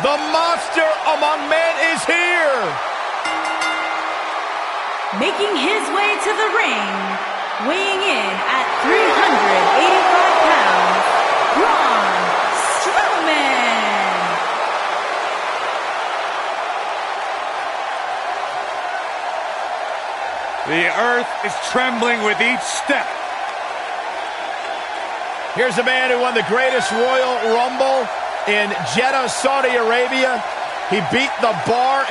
The monster among men is here! Making his way to the ring, weighing in at 385 pounds, Braun Strowman! The earth is trembling with each step. Here's a man who won the greatest Royal Rumble in Jeddah, Saudi Arabia. He beat the Bar.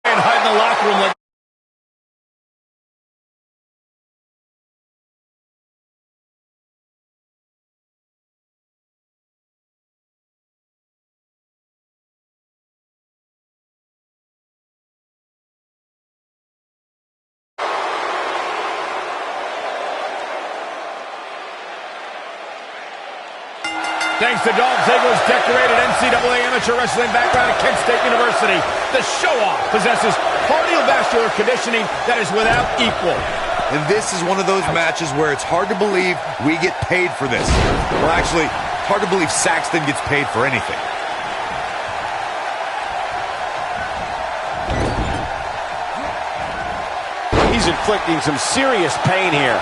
And hide in the locker room like. Thanks to Dolph Ziggler's decorated NCAA amateur wrestling background at Kent State University, the show-off possesses cardiovascular conditioning that is without equal. And this is one of those matches where it's hard to believe we get paid for this. Well, actually, hard to believe Saxton gets paid for anything. He's inflicting some serious pain here.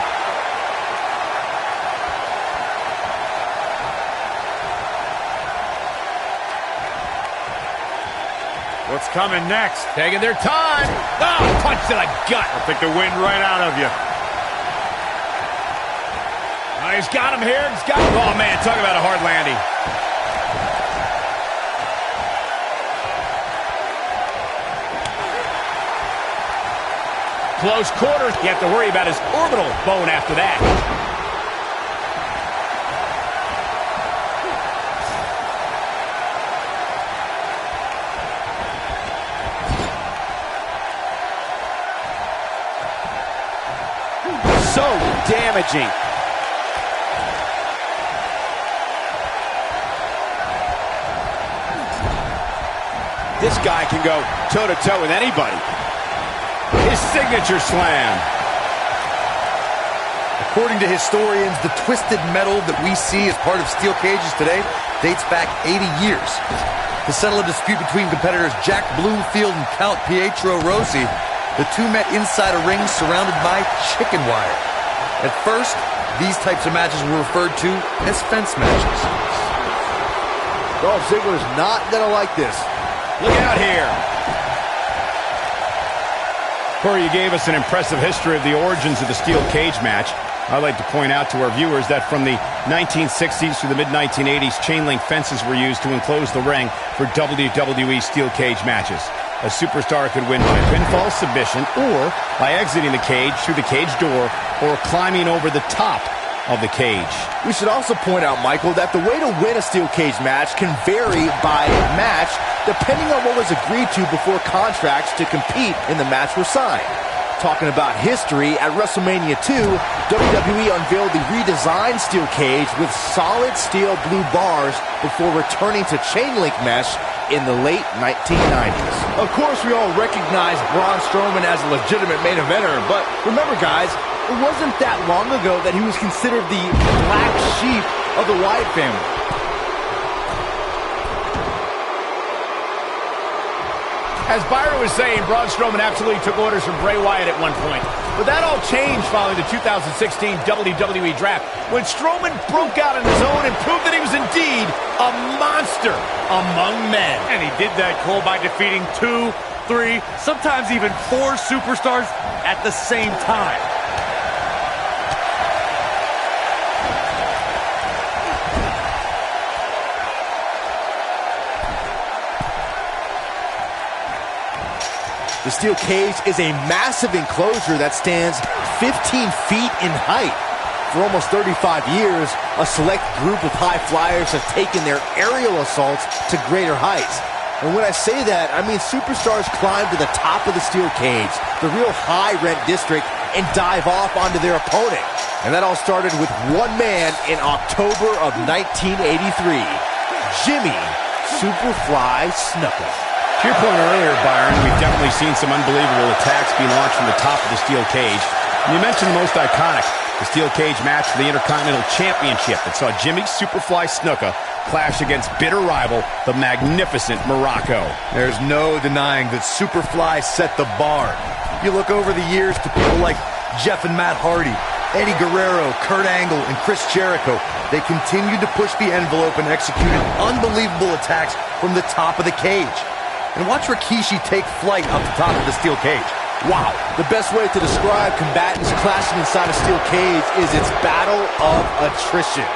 What's coming next? Taking their time. Oh, punch to the gut. I'll take the wind right out of you. Oh, he's got him here. He's got him. Oh, man, talk about a hard landing. Close quarters. You have to worry about his orbital bone after that. So damaging. This guy can go toe-to-toe with anybody. His signature slam. According to historians, the twisted metal that we see as part of steel cages today dates back 80 years. To settle a dispute between competitors Jack Bloomfield and Count Pietro Rossi, the two met inside a ring surrounded by chicken wire. At first, these types of matches were referred to as fence matches. Dolph Ziggler's not going to like this. Look out here. Corey, you gave us an impressive history of the origins of the steel cage match. I'd like to point out to our viewers that from the 1960s to the mid-1980s, chain link fences were used to enclose the ring for WWE steel cage matches. A superstar could win by pinfall submission or by exiting the cage through the cage door or climbing over the top of the cage. We should also point out, Michael, that the way to win a steel cage match can vary by match depending on what was agreed to before contracts to compete in the match were signed. Talking about history, at WrestleMania 2, WWE unveiled the redesigned steel cage with solid steel blue bars before returning to chain link mesh in the late 1990s. Of course, we all recognize Braun Strowman as a legitimate main eventer, but remember, guys, it wasn't that long ago that he was considered the black sheep of the Wyatt family. As Byron was saying, Braun Strowman absolutely took orders from Bray Wyatt at one point. But that all changed following the 2016 WWE Draft, when Strowman broke out on his own and proved that he was indeed a monster among men. And he did that, Cole, by defeating 2, 3, sometimes even 4 superstars at the same time. The steel cage is a massive enclosure that stands 15 feet in height. For almost 35 years, a select group of high flyers have taken their aerial assaults to greater heights. And when I say that, I mean superstars climb to the top of the steel cage, the real high-rent district, and dive off onto their opponent. And that all started with one man in October of 1983, Jimmy Superfly Snuka. To your point earlier, Byron, we've definitely seen some unbelievable attacks being launched from the top of the steel cage. And you mentioned the most iconic, the steel cage match for the Intercontinental Championship that saw Jimmy Superfly Snuka clash against bitter rival, the magnificent Morocco. There's no denying that Superfly set the bar. You look over the years to people like Jeff and Matt Hardy, Eddie Guerrero, Kurt Angle, and Chris Jericho. They continued to push the envelope and executed unbelievable attacks from the top of the cage. And watch Rikishi take flight off the top of the steel cage. Wow, the best way to describe combatants clashing inside a steel cage is its battle of attrition.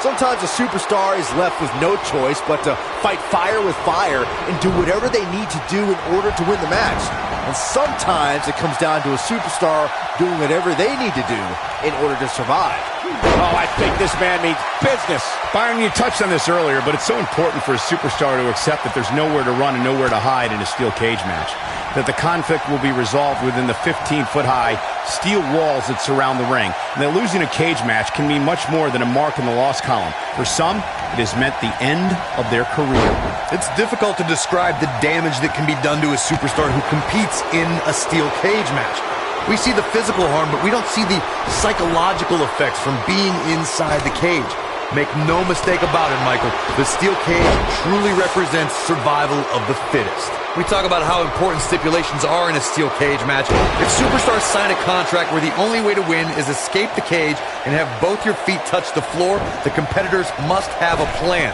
Sometimes a superstar is left with no choice but to fight fire with fire and do whatever they need to do in order to win the match. And sometimes it comes down to a superstar doing whatever they need to do in order to survive. Oh, I think this man means business. Byron, you touched on this earlier, but it's so important for a superstar to accept that there's nowhere to run and nowhere to hide in a steel cage match. That the conflict will be resolved within the 15-foot-high steel walls that surround the ring. And that losing a cage match can mean much more than a mark in the loss column. For some, it has meant the end of their career. It's difficult to describe the damage that can be done to a superstar who competes in a steel cage match. We see the physical harm, but we don't see the psychological effects from being inside the cage. Make no mistake about it, Michael. The steel cage truly represents survival of the fittest. We talk about how important stipulations are in a steel cage match. If superstars sign a contract where the only way to win is escape the cage and have both your feet touch the floor, the competitors must have a plan.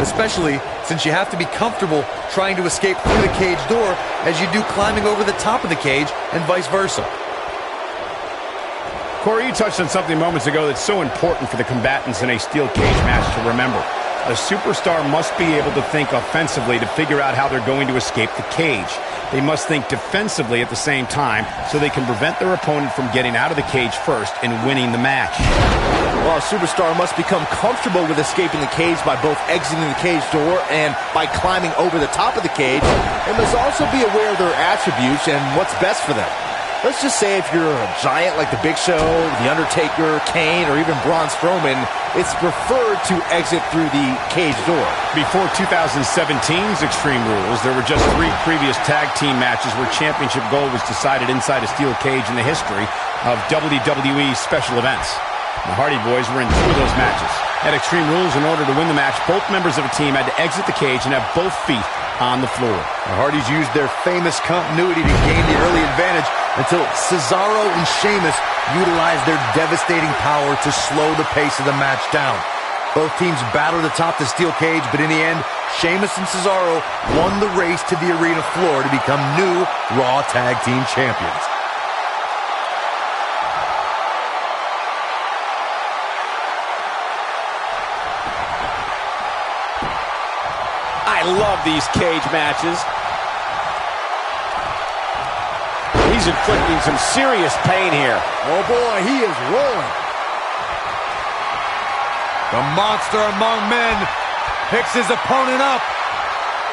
Especially since you have to be comfortable trying to escape through the cage door as you do climbing over the top of the cage and vice versa. Corey, you touched on something moments ago that's so important for the combatants in a steel cage match to remember. A superstar must be able to think offensively to figure out how they're going to escape the cage. They must think defensively at the same time so they can prevent their opponent from getting out of the cage first and winning the match. Well, a superstar must become comfortable with escaping the cage by both exiting the cage door and by climbing over the top of the cage, and must also be aware of their attributes and what's best for them. Let's just say if you're a giant like The Big Show, The Undertaker, Kane, or even Braun Strowman, it's preferred to exit through the cage door. Before 2017's Extreme Rules, there were just 3 previous tag team matches where championship gold was decided inside a steel cage in the history of WWE special events. The Hardy Boys were in 2 of those matches. At Extreme Rules, in order to win the match, both members of a team had to exit the cage and have both feet on the floor. The Hardys used their famous continuity to gain the early advantage until Cesaro and Sheamus utilized their devastating power to slow the pace of the match down. Both teams battled atop the steel cage, but in the end, Sheamus and Cesaro won the race to the arena floor to become new Raw Tag Team Champions. I love these cage matches. He's inflicting some serious pain here. Oh boy, he is rolling. The monster among men picks his opponent up.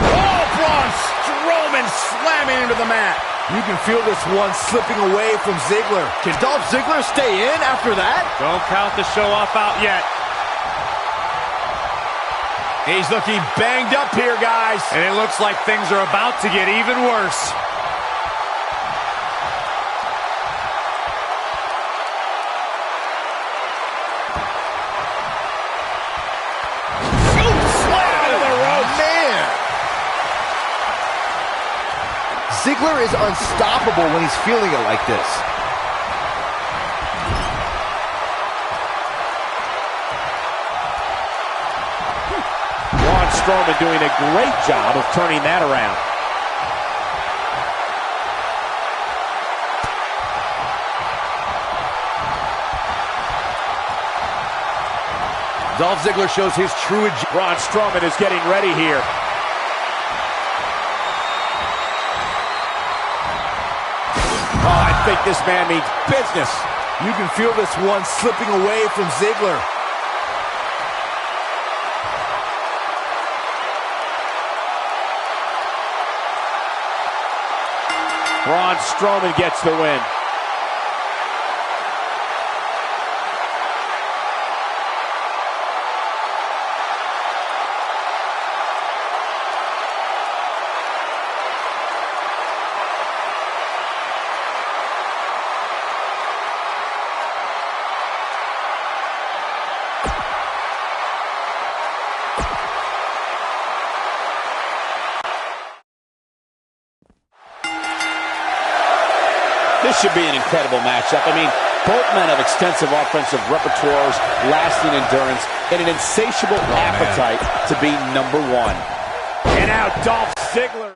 Oh, Braun Strowman slamming into the mat. You can feel this one slipping away from Ziggler. Can Dolph Ziggler stay in after that? Don't count the show off out yet. He's looking banged up here, guys. And it looks like things are about to get even worse. Ziggler is unstoppable when he's feeling it like this. Braun Strowman doing a great job of turning that around. Dolph Ziggler shows his true agility. Braun Strowman is getting ready here. Oh, I think this man means business. You can feel this one slipping away from Ziggler. Braun Strowman gets the win. should be an incredible matchup. I mean, both men have extensive offensive repertoires, lasting endurance, and an insatiable appetite to be #1. And now Dolph Ziggler.